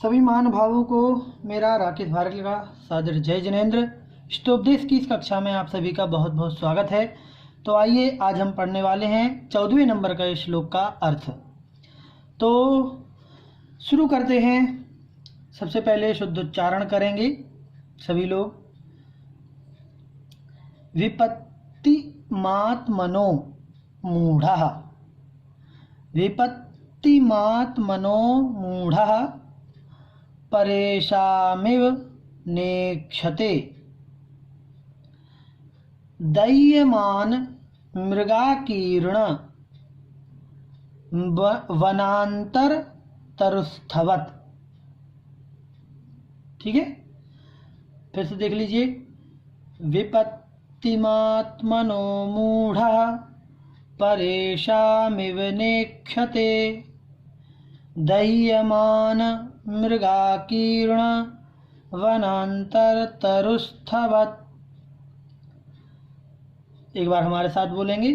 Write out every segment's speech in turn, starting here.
सभी महानुभावों को मेरा राकेश भारती का सादर जय जिनेंद्र। स्टोपदेश की इस कक्षा में आप सभी का बहुत बहुत स्वागत है। तो आइए आज हम पढ़ने वाले हैं 14वें नंबर का श्लोक का अर्थ। तो शुरू करते हैं। सबसे पहले शुद्ध उच्चारण करेंगे सभी लोग। विपत्तिमात्मनो मूढ़ः, विपत्तिमात्मनो मूढ़ः परेशामिव नेक्षते, दह्यमान मृगाकीर्ण वनांतर तरुस्थवत्। ठीक है, फिर से देख लीजिए। विपत्तिमात्मनो मूढ़ः परेशामिव नेक्षते, दह्यमान मृगाकीर्ण वनांतर तरुस्थवत्। एक बार हमारे साथ बोलेंगे।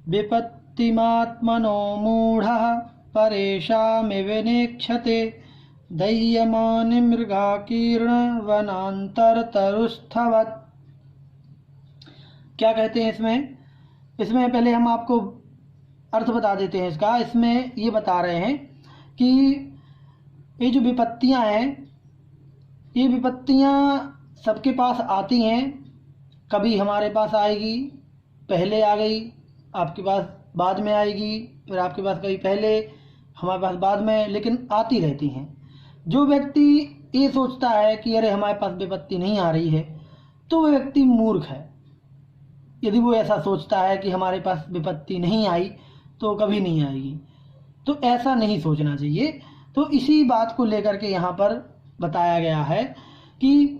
विपत्तिमात्मनो मूढ़ः परेशामिव नेक्षते, दह्यमान मृगाकीर्ण वनांतर तरुस्थवत्। क्या कहते हैं इसमें पहले हम आपको अर्थ बता देते हैं इसका। इसमें ये बता रहे हैं कि ये जो विपत्तियां हैं, ये विपत्तियां सबके पास आती हैं। कभी हमारे पास आएगी, पहले आ गई, आपके पास बाद में आएगी, फिर आपके पास कभी पहले, हमारे पास बाद में, लेकिन आती रहती हैं। जो व्यक्ति ये सोचता है कि अरे हमारे पास विपत्ति नहीं आ रही है, तो वह व्यक्ति मूर्ख है। यदि वो ऐसा सोचता है कि हमारे पास विपत्ति नहीं आई तो कभी नहीं आएगी, तो ऐसा नहीं सोचना चाहिए। तो इसी बात को लेकर के यहाँ पर बताया गया है कि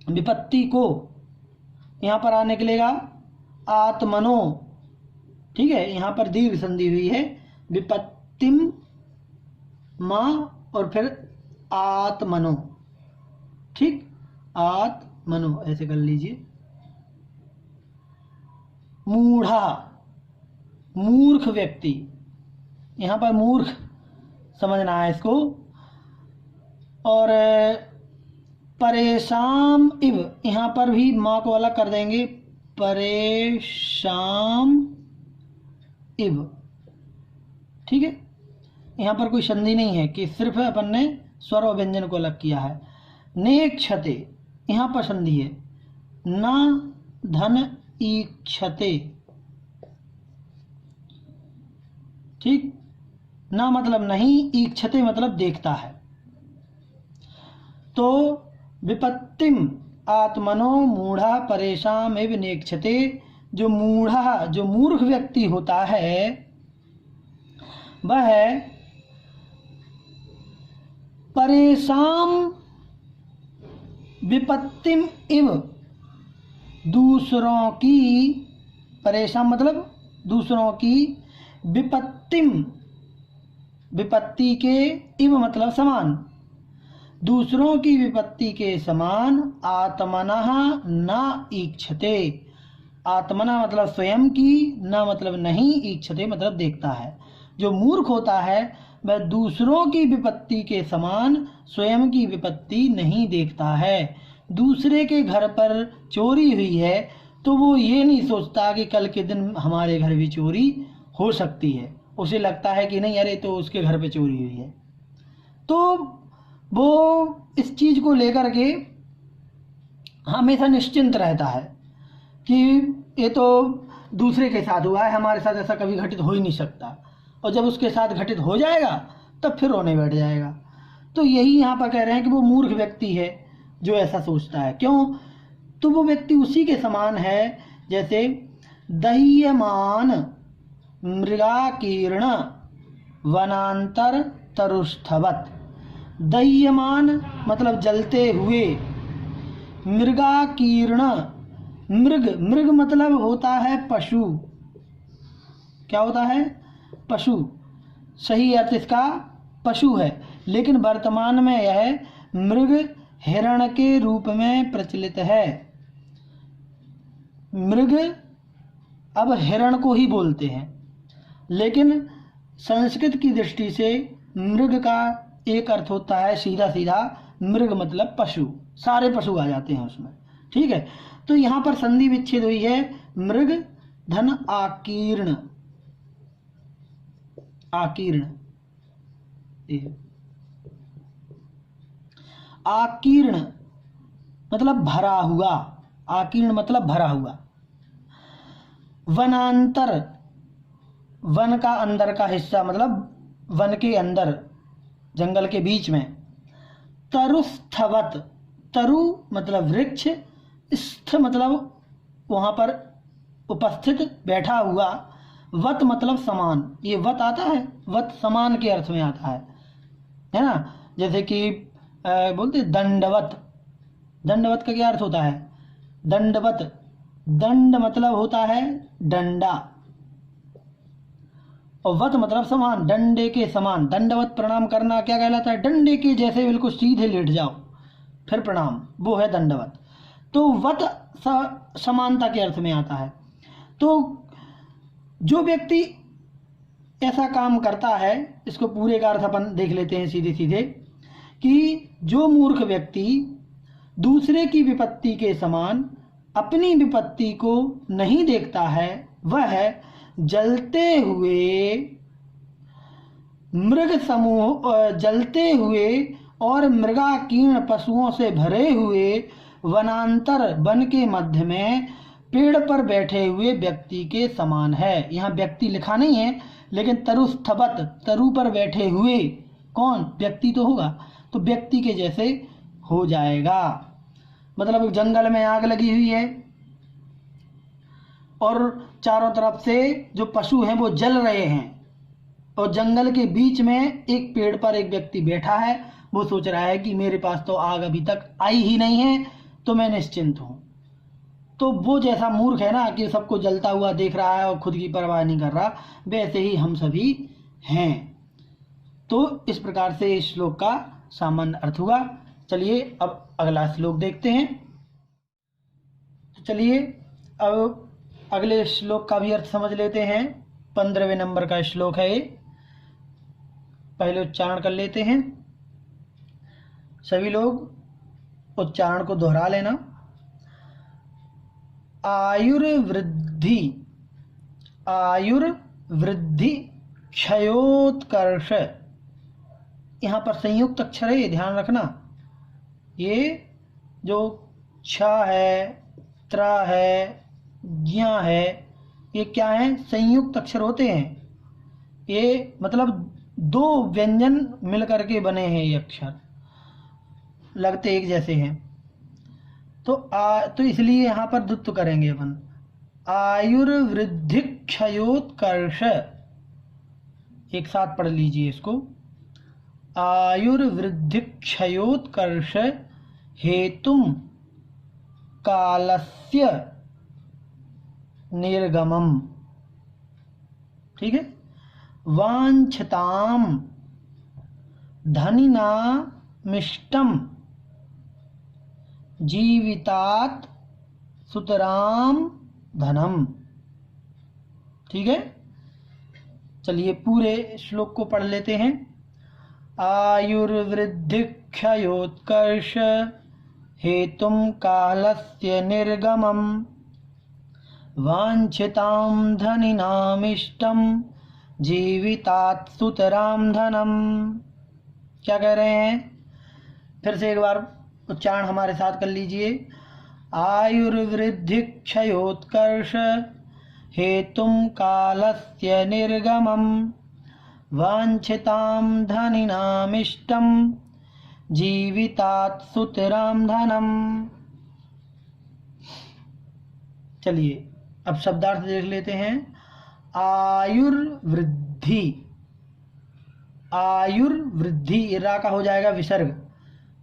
विपत्ति को यहाँ पर आने के लिए आत्मनो, ठीक है, यहाँ पर दीर्घ संधि हुई है। विपत्तिम माँ और फिर आत्मनो, ठीक, आत्मनो ऐसे कर लीजिए। मूढ़ा, मूर्ख व्यक्ति, यहाँ पर मूर्ख समझना है इसको। और परेशान इव, यहाँ पर भी माँ को अलग कर देंगे। परेशान इव, ठीक है। यहाँ पर कोई संधि नहीं है कि सिर्फ अपन ने स्वर और व्यंजन को अलग किया है। नेक्षते, यहाँ पर संधि है। न धन ईक्षते, ठीक, ना मतलब नहीं, ईक्षते मतलब देखता है। तो विपत्तिम आत्मनो मूढ़ा परेशान एवं नेक्षते, जो मूढ़ा, जो मूर्ख व्यक्ति होता है, वह परेशान विपत्तिम इव, दूसरों की, परेशान मतलब दूसरों की, विपत्तिम विपत्ति के, इव मतलब समान, दूसरों की विपत्ति के समान, आत्मनः न ईक्षते, आत्मना मतलब स्वयं की, न मतलब नहीं, ईक्षते मतलब देखता है। जो मूर्ख होता है वह दूसरों की विपत्ति के समान स्वयं की विपत्ति नहीं देखता है। दूसरे के घर पर चोरी हुई है तो वो ये नहीं सोचता कि कल के दिन हमारे घर भी चोरी हो सकती है। उसे लगता है कि नहीं, अरे तो उसके घर पे चोरी हुई है। तो वो इस चीज़ को लेकर के हमेशा निश्चिंत रहता है कि ये तो दूसरे के साथ हुआ है, हमारे साथ ऐसा कभी घटित हो ही नहीं सकता। और जब उसके साथ घटित हो जाएगा तब फिर रोने बैठ जाएगा। तो यही यहाँ पर कह रहे हैं कि वो मूर्ख व्यक्ति है जो ऐसा सोचता है। क्यों? तो वो व्यक्ति उसी के समान है जैसे दह्यमान मृगाकीर्ण वनांतर तरुस्थवत्। दह्यमान मतलब जलते हुए, मृगाकीर्ण, मृग मतलब होता है पशु। क्या होता है? पशु। सही अर्थ इसका पशु है, लेकिन वर्तमान में यह मृग हिरण के रूप में प्रचलित है। मृग अब हिरण को ही बोलते हैं, लेकिन संस्कृत की दृष्टि से मृग का एक अर्थ होता है सीधा सीधा, मृग मतलब पशु, सारे पशु आ जाते हैं उसमें, ठीक है। तो यहाँ पर संधि विच्छेद हुई है मृग धन आकीर्ण, आकीर्ण, आकीर्ण मतलब भरा हुआ, आकीर्ण मतलब भरा हुआ। वनांतर, वन का अंदर का हिस्सा मतलब वन के अंदर, जंगल के बीच में। तरुस्थवत, तरु मतलब वृक्ष, स्थ मतलब वहां पर उपस्थित बैठा हुआ, वत मतलब समान, ये वत आता है, वत समान के अर्थ में आता है ना। जैसे कि बोलते दंडवत, दंडवत का क्या अर्थ होता है, दंडवत, दंड मतलब होता है डंडा, और वत मतलब समान, डंडे के समान। दंडवत प्रणाम करना क्या कहलाता है, डंडे के जैसे बिल्कुल सीधे लेट जाओ फिर प्रणाम, वो है दंडवत। तो वत समानता के अर्थ में आता है। तो जो व्यक्ति ऐसा काम करता है, इसको पूरे का अर्थ अपन देख लेते हैं सीधे सीधे, कि जो मूर्ख व्यक्ति दूसरे की विपत्ति के समान अपनी विपत्ति को नहीं देखता है, वह जलते हुए मृग समूह, जलते हुए और मृगाकीर्ण पशुओं से भरे हुए वनांतर, वन के मध्य में पेड़ पर बैठे हुए व्यक्ति के समान है। यहाँ व्यक्ति लिखा नहीं है, लेकिन तरुस्थबत, तरु पर बैठे हुए, कौन, व्यक्ति तो होगा, तो व्यक्ति के जैसे हो जाएगा। मतलब जंगल में आग लगी हुई है और चारों तरफ से जो पशु हैं वो जल रहे हैं, और जंगल के बीच में एक पेड़ पर एक व्यक्ति बैठा है, वो सोच रहा है कि मेरे पास तो आग अभी तक आई ही नहीं है, तो मैं निश्चिंत हूं। तो वो जैसा मूर्ख है ना, कि सबको जलता हुआ देख रहा है और खुद की परवाह नहीं कर रहा, वैसे ही हम सभी हैं। तो इस प्रकार से इस श्लोक का सामान्य अर्थ हुआ। चलिए अब अगला श्लोक देखते हैं। तो चलिए अब अगले श्लोक का भी अर्थ समझ लेते हैं। 15वें नंबर का श्लोक है ये, पहले उच्चारण कर लेते हैं। सभी लोग उच्चारण को दोहरा लेना। आयुर्वृद्धि, आयुर्वृद्धि क्षयोत्कर्ष, यहाँ पर संयुक्त अक्षर है, ध्यान रखना। ये जो छ है, त्र है, ज्ञ है, ये क्या है, संयुक्त अक्षर होते हैं। ये मतलब दो व्यंजन मिलकर के बने हैं, ये अक्षर लगते एक जैसे हैं। तो इसलिए यहाँ पर द्वित्व करेंगे अपन। आयुर्वृद्धि क्षयोत्कर्ष, एक साथ पढ़ लीजिए इसको। आयुर्वृद्धि क्षयोत्कर्ष हेतुम कालस्य निर्गमम, ठीक है। वांछताम धनिनामिष्टम जीवितात सुतराम धनम, ठीक है। चलिए पूरे श्लोक को पढ़ लेते हैं। आयुर्वृद्धि क्षयोत्कर्ष हेतुम कालस्य निर्गमम वांछिताम धनिनामिष्टम जीवितात सुतराम धनम। क्या कह रहे हैं, फिर से एक बार उच्चारण हमारे साथ कर लीजिए। आयुर्वृद्धि क्षयोत्कर्ष हेतुम कालस्य निर्गमम वांछिताम धनिनामिष्टम जीवितात सुतराम धनम। चलिए अब शब्दार्थ देख लेते हैं। आयुर्वृद्धि, आयुर्वृद्धि रा का हो जाएगा विसर्ग,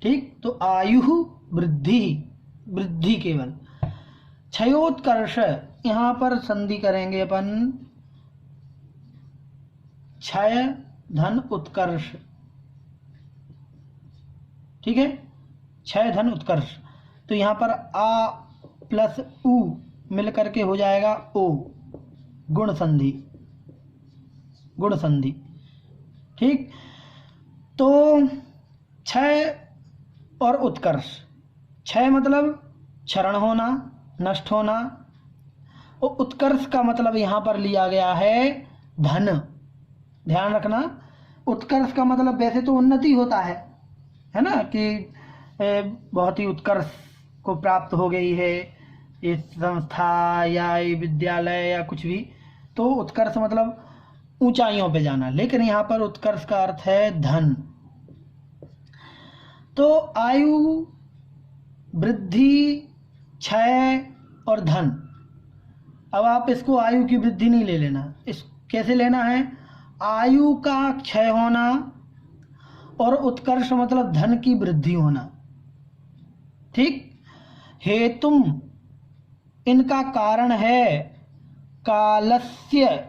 ठीक। तो आयु वृद्धि, वृद्धि केवल। क्षयोत्कर्ष, यहाँ पर संधि करेंगे अपन, क्षय धन उत्कर्ष, ठीक है, क्षय धन उत्कर्ष। तो यहाँ पर आ प्लस उ मिलकर के हो जाएगा ओ, गुण संधि, गुण संधि। ठीक। तो क्षय और उत्कर्ष, क्षय मतलब क्षरण होना, नष्ट होना, और उत्कर्ष का मतलब यहाँ पर लिया गया है धन। ध्यान रखना, उत्कर्ष का मतलब वैसे तो उन्नति होता है ना, कि बहुत ही उत्कर्ष को प्राप्त हो गई है ये संस्था या ये विद्यालय या कुछ भी, तो उत्कर्ष मतलब ऊंचाइयों पे जाना। लेकिन यहाँ पर उत्कर्ष का अर्थ है धन। तो आयु, वृद्धि, क्षय और धन। अब आप इसको आयु की वृद्धि नहीं ले लेना, इस कैसे लेना है, आयु का क्षय होना और उत्कर्ष मतलब धन की वृद्धि होना। ठीक। हेतुम, इनका कारण है, कालस्य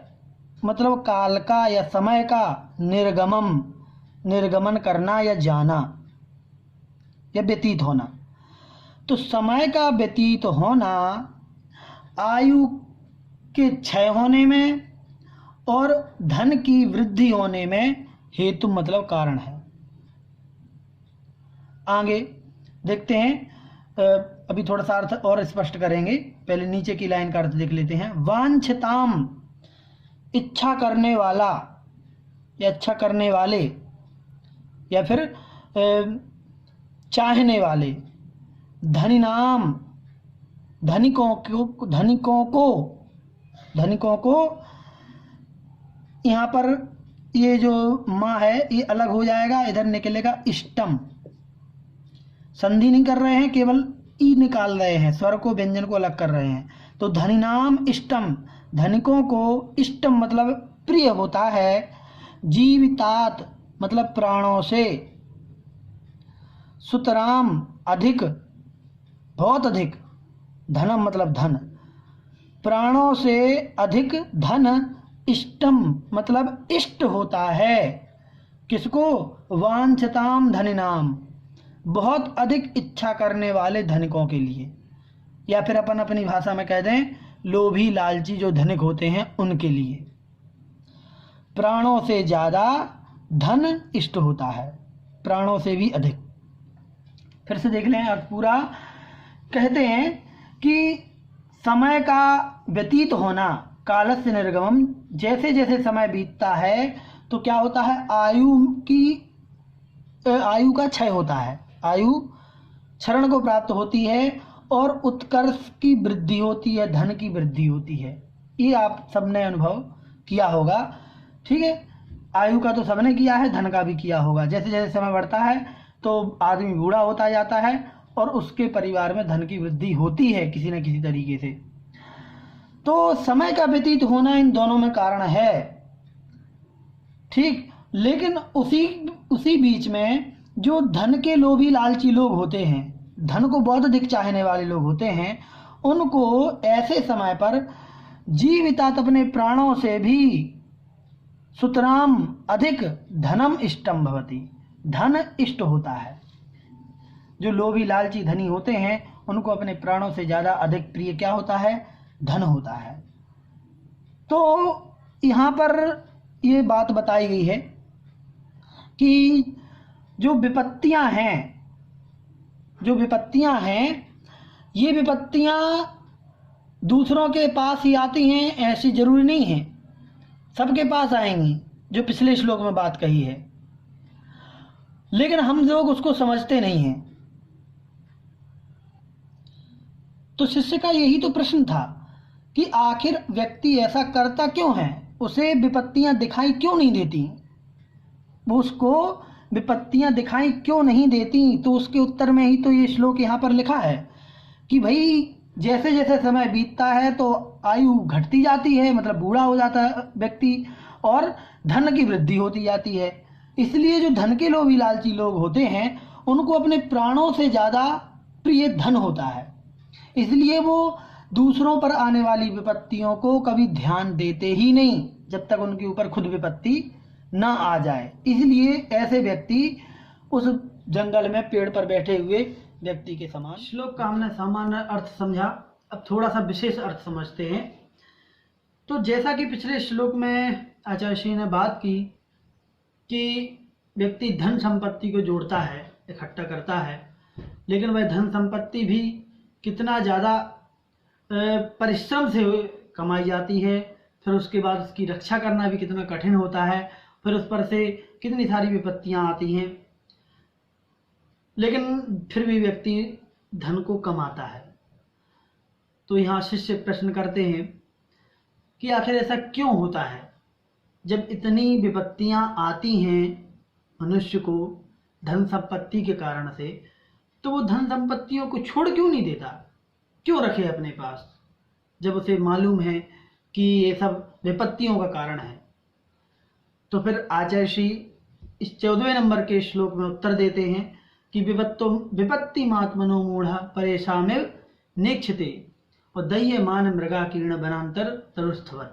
मतलब काल का या समय का, निर्गमम निर्गमन करना या जाना या व्यतीत होना। तो समय का व्यतीत होना आयु के क्षय होने में और धन की वृद्धि होने में हेतु मतलब कारण है। आगे देखते हैं, अभी थोड़ा सा अर्थ और स्पष्ट करेंगे, पहले नीचे की लाइन का अर्थ देख लेते हैं। वांछताम, इच्छा करने वाला या इच्छा करने वाले या फिर चाहने वाले, धनिनाम, धनिकों को यहाँ पर ये जो माँ है ये अलग हो जाएगा, इधर निकलेगा इष्टम। संधि नहीं कर रहे हैं, केवल ई निकाल रहे हैं, स्वर को व्यंजन को अलग कर रहे हैं। तो धनिनाम इष्टम, धनिकों को इष्टम मतलब प्रिय होता है, जीवितात मतलब प्राणों से, सुतराम अधिक, बहुत अधिक, धनम मतलब धन, प्राणों से अधिक धन, इष्टम मतलब इष्ट होता है। किसको, वांछताम धनिनाम, बहुत अधिक इच्छा करने वाले धनिकों के लिए, या फिर अपन अपनी भाषा में कह दें लोभी लालची जो धनिक होते हैं उनके लिए। प्राणों से ज्यादा धन इष्ट होता है, प्राणों से भी अधिक। फिर से देख लें अर्थ पूरा। कहते हैं कि समय का व्यतीत होना, कालस्य निर्गमम, जैसे जैसे समय बीतता है तो क्या होता है, आयु का क्षय होता है, आयु क्षरण को प्राप्त होती है और उत्कर्ष की वृद्धि होती है, धन की वृद्धि होती है। ये आप सबने अनुभव किया होगा। ठीक है, आयु का तो सबने किया है, धन का भी किया होगा। जैसे जैसे समय बढ़ता है तो आदमी बूढ़ा होता जाता है और उसके परिवार में धन की वृद्धि होती है किसी न किसी तरीके से। तो समय का व्यतीत होना इन दोनों में कारण है। ठीक, लेकिन उसी बीच में जो धन के लोभी लालची लोग होते हैं, धन को बहुत अधिक चाहने वाले लोग होते हैं, उनको ऐसे समय पर जीवितात अपने प्राणों से भी सुतराम अधिक धनम इष्टम भवति, धन इष्ट होता है। जो लोभी लालची धनी होते हैं उनको अपने प्राणों से ज्यादा अधिक प्रिय क्या होता है, धन होता है। तो यहाँ पर ये बात बताई गई है कि जो विपत्तियां हैं, ये विपत्तियां दूसरों के पास ही आती हैं, ऐसी जरूरी नहीं है सबके पास आएंगी, जो पिछले श्लोक में बात कही है, लेकिन हम लोग उसको समझते नहीं हैं। तो शिष्य का यही तो प्रश्न था कि आखिर व्यक्ति ऐसा करता क्यों है, उसे विपत्तियां दिखाई क्यों नहीं देती, वो उसको विपत्तियां दिखाई क्यों नहीं देती। तो उसके उत्तर में ही तो ये श्लोक यहाँ पर लिखा है कि भाई जैसे जैसे समय बीतता है तो आयु घटती जाती है, मतलब बूढ़ा हो जाता है व्यक्ति, और धन की वृद्धि होती जाती है। इसलिए जो धन के लोभी लालची लोग होते हैं उनको अपने प्राणों से ज्यादा प्रिय धन होता है, इसलिए वो दूसरों पर आने वाली विपत्तियों को कभी ध्यान देते ही नहीं जब तक उनके ऊपर खुद विपत्ति ना आ जाए। इसलिए ऐसे व्यक्ति उस जंगल में पेड़ पर बैठे हुए व्यक्ति के समान। श्लोक का हमने सामान्य अर्थ समझा, अब थोड़ा सा विशेष अर्थ समझते हैं। तो जैसा कि पिछले श्लोक में आचार्य श्री ने बात की कि व्यक्ति धन संपत्ति को जोड़ता है, इकट्ठा करता है, लेकिन वह धन संपत्ति भी कितना ज़्यादा परिश्रम से कमाई जाती है, फिर उसके बाद उसकी रक्षा करना भी कितना कठिन होता है, फिर उस पर से कितनी सारी विपत्तियां आती हैं, लेकिन फिर भी व्यक्ति धन को कमाता है। तो यहाँ शिष्य प्रश्न करते हैं कि आखिर ऐसा क्यों होता है, जब इतनी विपत्तियां आती हैं मनुष्य को धन संपत्ति के कारण से, तो वो धन संपत्तियों को छोड़ क्यों नहीं देता, क्यों रखे अपने पास, जब उसे मालूम है कि ये सब विपत्तियों का कारण है। तो फिर आचार्य श्री इस 14वें नंबर के श्लोक में उत्तर देते हैं कि विपत्ति मात्मनो मूढ़ परेशामेव नेक्षते और दह्य मान मृगा कीर्ण बनांतर तरुस्थवर।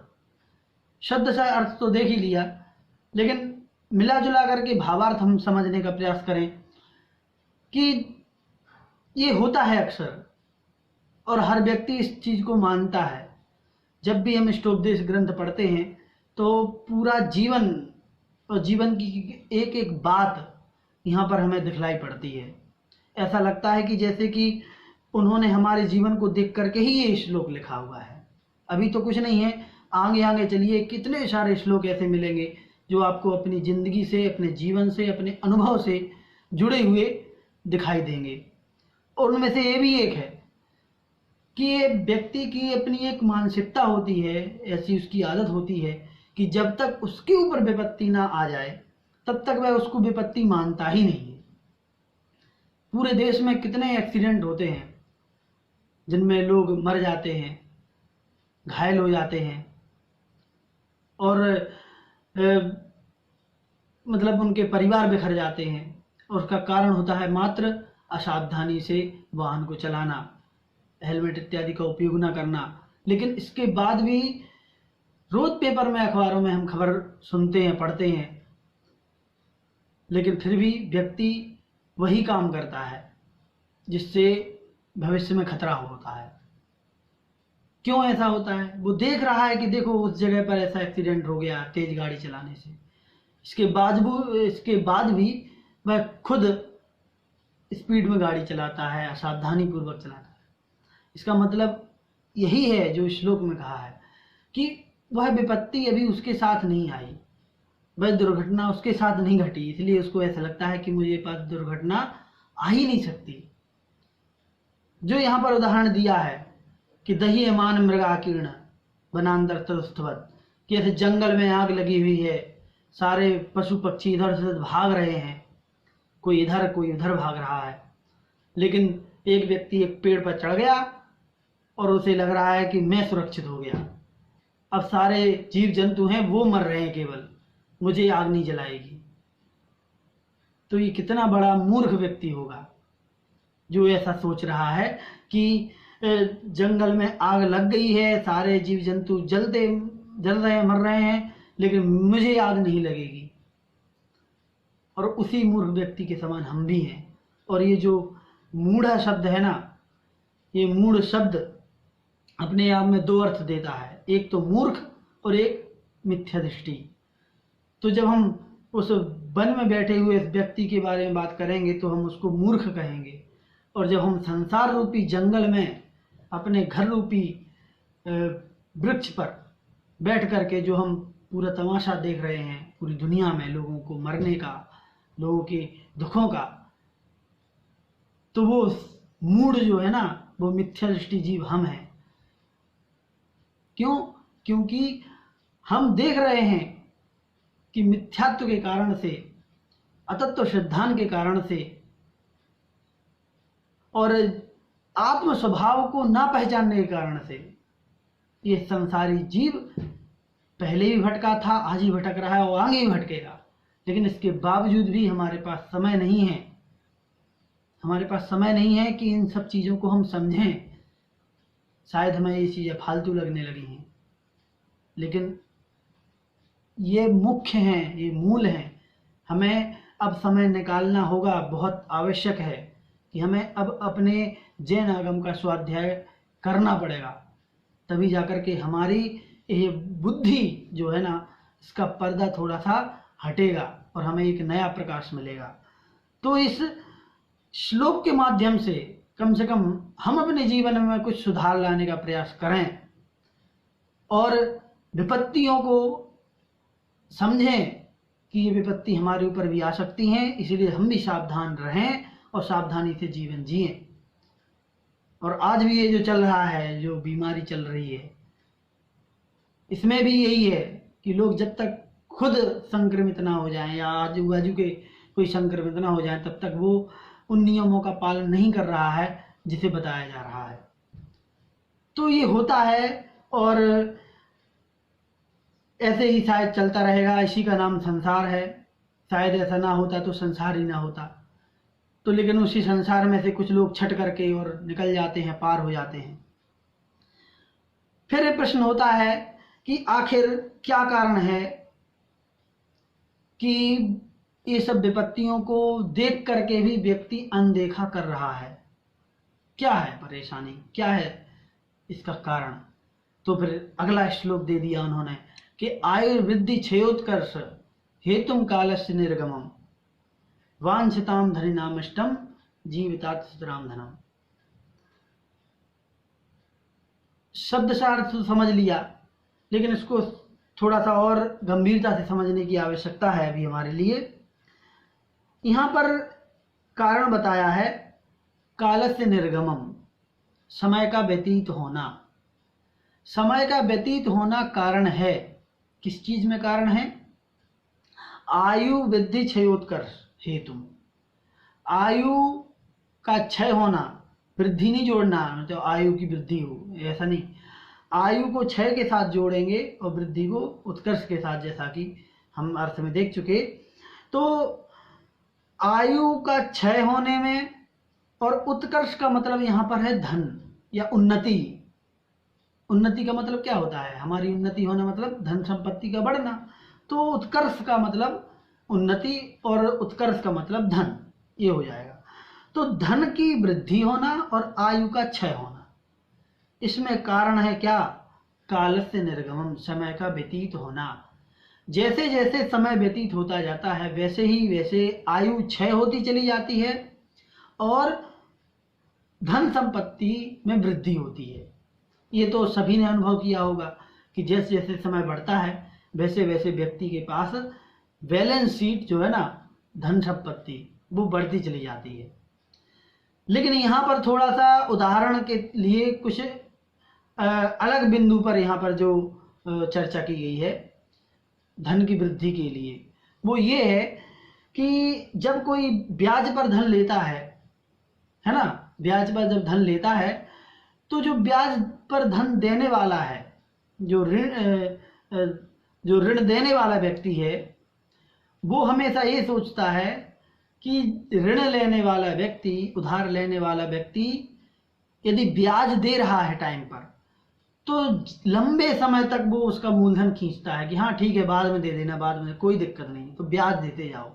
शब्द सा अर्थ तो देख ही लिया, लेकिन मिला जुला करके भावार्थ हम समझने का प्रयास करें कि ये होता है अक्सर, और हर व्यक्ति इस चीज को मानता है। जब भी हम इष्टोपदेश ग्रंथ पढ़ते हैं तो पूरा जीवन और जीवन की एक एक बात यहाँ पर हमें दिखलाई पड़ती है। ऐसा लगता है कि जैसे कि उन्होंने हमारे जीवन को देख करके ही ये श्लोक लिखा हुआ है। अभी तो कुछ नहीं है, आगे आगे चलिए कितने सारे श्लोक ऐसे मिलेंगे जो आपको अपनी जिंदगी से, अपने जीवन से, अपने अनुभव से जुड़े हुए दिखाई देंगे। और उनमें से ये भी एक है कि ये व्यक्ति की अपनी एक मानसिकता होती है, ऐसी उसकी आदत होती है कि जब तक उसके ऊपर विपत्ति ना आ जाए तब तक वह उसको विपत्ति मानता ही नहीं है। पूरे देश में कितने एक्सीडेंट होते हैं जिनमें लोग मर जाते हैं, घायल हो जाते हैं, और मतलब उनके परिवार बिखर जाते हैं, और उसका कारण होता है मात्र असावधानी से वाहन को चलाना, हेलमेट इत्यादि का उपयोग न करना। लेकिन इसके बाद भी रोज पेपर में, अखबारों में हम खबर सुनते हैं, पढ़ते हैं, लेकिन फिर भी व्यक्ति वही काम करता है जिससे भविष्य में खतरा होता है। क्यों ऐसा होता है? वो देख रहा है कि देखो उस जगह पर ऐसा एक्सीडेंट हो गया तेज गाड़ी चलाने से, इसके बाद भी वह खुद स्पीड में गाड़ी चलाता है, असावधानी पूर्वक चलाता है। इसका मतलब यही है जो श्लोक में कहा है कि वह विपत्ति अभी उसके साथ नहीं आई, वह दुर्घटना उसके साथ नहीं घटी, इसलिए उसको ऐसा लगता है कि मुझे पास दुर्घटना आ ही नहीं सकती। जो यहाँ पर उदाहरण दिया है कि दह्यमान मृगा कीर्ण वनांतर तरुस्थवत, कि ऐसे जंगल में आग लगी हुई है, सारे पशु पक्षी इधर से भाग रहे हैं, कोई इधर कोई उधर भाग रहा है, लेकिन एक व्यक्ति एक पेड़ पर चढ़ गया और उसे लग रहा है कि मैं सुरक्षित हो गया, अब सारे जीव जंतु हैं वो मर रहे हैं, केवल मुझे आग नहीं जलाएगी। तो ये कितना बड़ा मूर्ख व्यक्ति होगा जो ऐसा सोच रहा है कि जंगल में आग लग गई है, सारे जीव जंतु जल रहे हैं, मर रहे हैं, लेकिन मुझे आग नहीं लगेगी। और उसी मूर्ख व्यक्ति के समान हम भी हैं। और ये जो मूढ़ शब्द है ना, ये मूढ़ शब्द अपने आप में दो अर्थ देता है, एक तो मूर्ख और एक मिथ्या दृष्टि। तो जब हम उस वन में बैठे हुए इस व्यक्ति के बारे में बात करेंगे तो हम उसको मूर्ख कहेंगे, और जब हम संसार रूपी जंगल में अपने घर रूपी वृक्ष पर बैठ करके जो हम पूरा तमाशा देख रहे हैं पूरी दुनिया में, लोगों को मरने का, लोगों के दुखों का, तो वो मूढ़ जो है ना, वो मिथ्या दृष्टि जीव हम हैं। क्यों? क्योंकि हम देख रहे हैं कि मिथ्यात्व के कारण से, अतत्व सिद्धांत के कारण से, और आत्म स्वभाव को ना पहचानने के कारण से ये संसारी जीव पहले भी भटका था, आज ही भटक रहा है और आगे भी भटकेगा। लेकिन इसके बावजूद भी हमारे पास समय नहीं है, हमारे पास समय नहीं है कि इन सब चीज़ों को हम समझें। शायद हमें ये चीज़ें फालतू लगने लगी हैं, लेकिन ये मुख्य हैं, ये मूल हैं। हमें अब समय निकालना होगा, बहुत आवश्यक है कि हमें अब अपने जैन आगम का स्वाध्याय करना पड़ेगा, तभी जाकर के हमारी ये बुद्धि जो है ना, इसका पर्दा थोड़ा सा हटेगा। और हमें एक नया प्रकाश मिलेगा। तो इस श्लोक के माध्यम से कम हम अपने जीवन में कुछ सुधार लाने का प्रयास करें और विपत्तियों को समझें कि ये विपत्ति हमारे ऊपर भी आ सकती हैं, इसलिए हम भी सावधान रहें और सावधानी से जीवन जिएं। और आज भी ये जो चल रहा है, जो बीमारी चल रही है, इसमें भी यही है कि लोग जब तक खुद संक्रमित ना हो जाएं या आजू बाजू के कोई संक्रमित ना हो जाए, तब तक वो उन नियमों का पालन नहीं कर रहा है जिसे बताया जा रहा है। तो ये होता है और ऐसे ही शायद चलता रहेगा। इसी का नाम संसार है। शायद ऐसा ना होता तो संसार ही ना होता। तो लेकिन उसी संसार में से कुछ लोग छट करके और निकल जाते हैं, पार हो जाते हैं। फिर ये प्रश्न होता है कि आखिर क्या कारण है कि ये सब विपत्तियों को देख करके भी व्यक्ति अनदेखा कर रहा है। क्या है परेशानी, क्या है इसका कारण? तो फिर अगला श्लोक दे दिया उन्होंने कि आयुर्वृद्धि क्षयोत्कर्ष हेतुम कालस्य निर्गमम वांछताम धनिनामिष्टम जीवितात सुतराम धनम। शब्द सार तो समझ लिया, लेकिन इसको थोड़ा सा और गंभीरता से समझने की आवश्यकता है अभी हमारे लिए। यहाँ पर कारण बताया है कालस्य निर्गमम, समय का व्यतीत होना। समय का व्यतीत होना कारण है। किस चीज में कारण है? आयु वृद्धि क्षयोत्कर्ष हेतु। आयु का क्षय होना, वृद्धि नहीं जोड़ना मतलब आयु की वृद्धि हो, ऐसा नहीं। आयु को क्षय के साथ जोड़ेंगे और वृद्धि को उत्कर्ष के साथ, जैसा कि हम अर्थ में देख चुके। तो आयु का क्षय होने में और उत्कर्ष का मतलब यहाँ पर है धन या उन्नति। उन्नति का मतलब क्या होता है? हमारी उन्नति होना मतलब धन संपत्ति का बढ़ना। तो उत्कर्ष का मतलब उन्नति और उत्कर्ष का मतलब धन, ये हो जाएगा। तो धन की वृद्धि होना और आयु का क्षय होना, इसमें कारण है क्या? कालस्य निर्गमम, समय का व्यतीत होना। जैसे जैसे समय व्यतीत होता जाता है वैसे ही वैसे आयु क्षय होती चली जाती है और धन संपत्ति में वृद्धि होती है। ये तो सभी ने अनुभव किया होगा कि जैसे जैसे समय बढ़ता है वैसे वैसे व्यक्ति के पास बैलेंस शीट जो है ना, धन संपत्ति, वो बढ़ती चली जाती है। लेकिन यहाँ पर थोड़ा सा उदाहरण के लिए कुछ अलग बिंदु पर यहाँ पर जो चर्चा की गई है धन की वृद्धि के लिए, वो ये है कि जब कोई ब्याज पर धन लेता है ना, ब्याज पर जब धन लेता है तो जो ब्याज पर धन देने वाला है, जो ऋण देने वाला व्यक्ति है, वो हमेशा ये सोचता है कि ऋण लेने वाला व्यक्ति, उधार लेने वाला व्यक्ति यदि ब्याज दे रहा है टाइम पर, तो लंबे समय तक वो उसका मूलधन खींचता है कि हाँ ठीक है बाद में दे देना, बाद में कोई दिक्कत नहीं, तो ब्याज देते जाओ।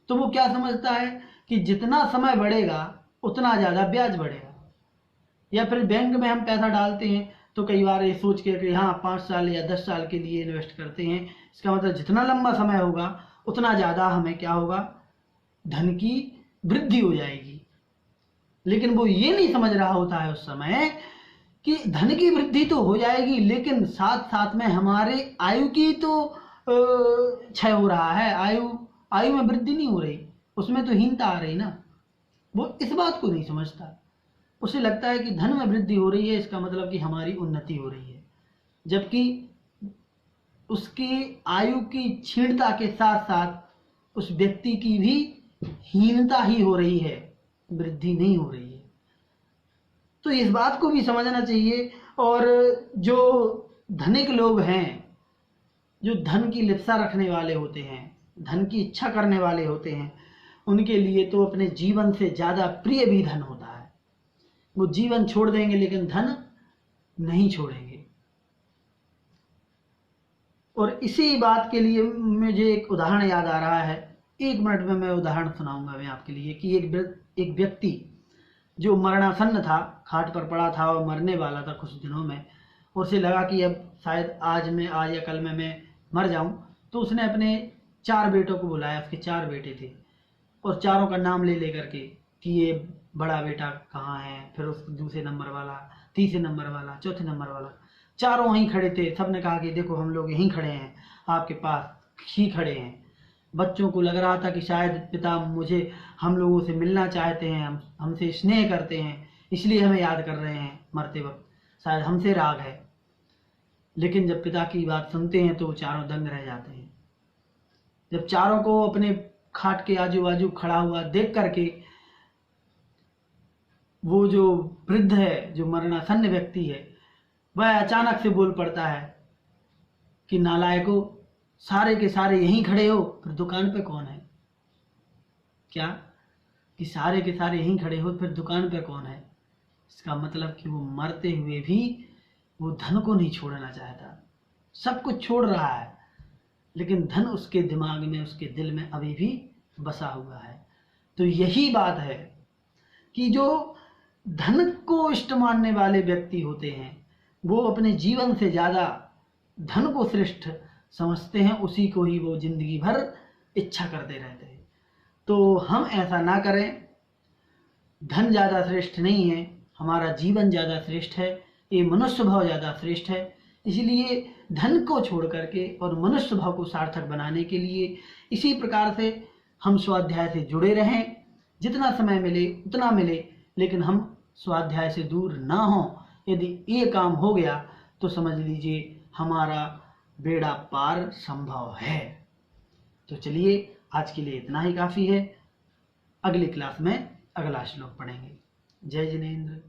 तो वो क्या समझता है कि जितना समय बढ़ेगा उतना ज़्यादा ब्याज बढ़ेगा। या फिर बैंक में हम पैसा डालते हैं तो कई बार ये सोच के कि हाँ 5 साल या 10 साल के लिए इन्वेस्ट करते हैं, इसका मतलब जितना लंबा समय होगा उतना ज़्यादा हमें क्या होगा, धन की वृद्धि हो जाएगी। लेकिन वो ये नहीं समझ रहा होता है उस समय कि धन की वृद्धि तो हो जाएगी लेकिन साथ साथ में हमारे आयु की तो क्षय हो रहा है। आयु में वृद्धि नहीं हो रही, उसमें तो हीनता आ रही ना। वो इस बात को नहीं समझता। उसे लगता है कि धन में वृद्धि हो रही है, इसका मतलब कि हमारी उन्नति हो रही है, जबकि उसकी आयु की क्षीणता के साथ साथ उस व्यक्ति की भी हीनता ही हो रही है, वृद्धि नहीं हो रही है। तो इस बात को भी समझना चाहिए। और जो धनिक लोग हैं, जो धन की लिप्सा रखने वाले होते हैं, धन की इच्छा करने वाले होते हैं, उनके लिए तो अपने जीवन से ज़्यादा प्रिय भी धन होता है। वो जीवन छोड़ देंगे लेकिन धन नहीं छोड़ेंगे। और इसी बात के लिए मुझे एक उदाहरण याद आ रहा है, 1 मिनट में मैं उदाहरण सुनाऊंगा मैं आपके लिए कि एक व्यक्ति जो मरणासन्न था, खाट पर पड़ा था और मरने वाला था कुछ दिनों में, और उसे लगा कि अब शायद आज या कल में मैं मर जाऊं, तो उसने अपने 4 बेटों को बुलाया, उसके 4 बेटे थे, और चारों का नाम ले लेकर के कि ये बड़ा बेटा कहाँ है, फिर उस दूसरे नंबर वाला, तीसरे नंबर वाला, चौथे नंबर वाला, चारों वहीं खड़े थे। सबने कहा कि देखो हम लोग यहीं खड़े हैं, आपके पास ही खड़े हैं। बच्चों को लग रहा था कि शायद पिता मुझे हम लोगों से मिलना चाहते हैं, हमसे स्नेह करते हैं, इसलिए हमें याद कर रहे हैं मरते वक्त, शायद हमसे राग है। लेकिन जब पिता की बात सुनते हैं तो वो चारों दंग रह जाते हैं। जब चारों को अपने खाट के आजू बाजू खड़ा हुआ देख करके वो जो वृद्ध है, जो मरणासन्न व्यक्ति है, वह अचानक से बोल पड़ता है कि नालायको, सारे के सारे यहीं खड़े हो, फिर दुकान पे कौन है? क्या कि सारे के सारे यहीं खड़े हो, फिर दुकान पे कौन है? इसका मतलब कि वो मरते हुए भी वो धन को नहीं छोड़ना चाहता, सब कुछ छोड़ रहा है, लेकिन धन उसके दिमाग में, उसके दिल में अभी भी बसा हुआ है। तो यही बात है कि जो धन को इष्ट मानने वाले व्यक्ति होते हैं, वो अपने जीवन से ज़्यादा धन को श्रेष्ठ समझते हैं, उसी को ही वो जिंदगी भर इच्छा करते रहते हैं। तो हम ऐसा ना करें। धन ज़्यादा श्रेष्ठ नहीं है, हमारा जीवन ज़्यादा श्रेष्ठ है, ये मनुष्य भाव ज़्यादा श्रेष्ठ है। इसलिए धन को छोड़ करके और मनुष्य भाव को सार्थक बनाने के लिए इसी प्रकार से हम स्वाध्याय से जुड़े रहें। जितना समय मिले उतना मिले, लेकिन हम स्वाध्याय से दूर ना हों। यदि ये काम हो गया तो समझ लीजिए हमारा बेड़ा पार संभव है। तो चलिए, आज के लिए इतना ही काफ़ी है। अगली क्लास में अगला श्लोक पढ़ेंगे। जय जिनेंद्र।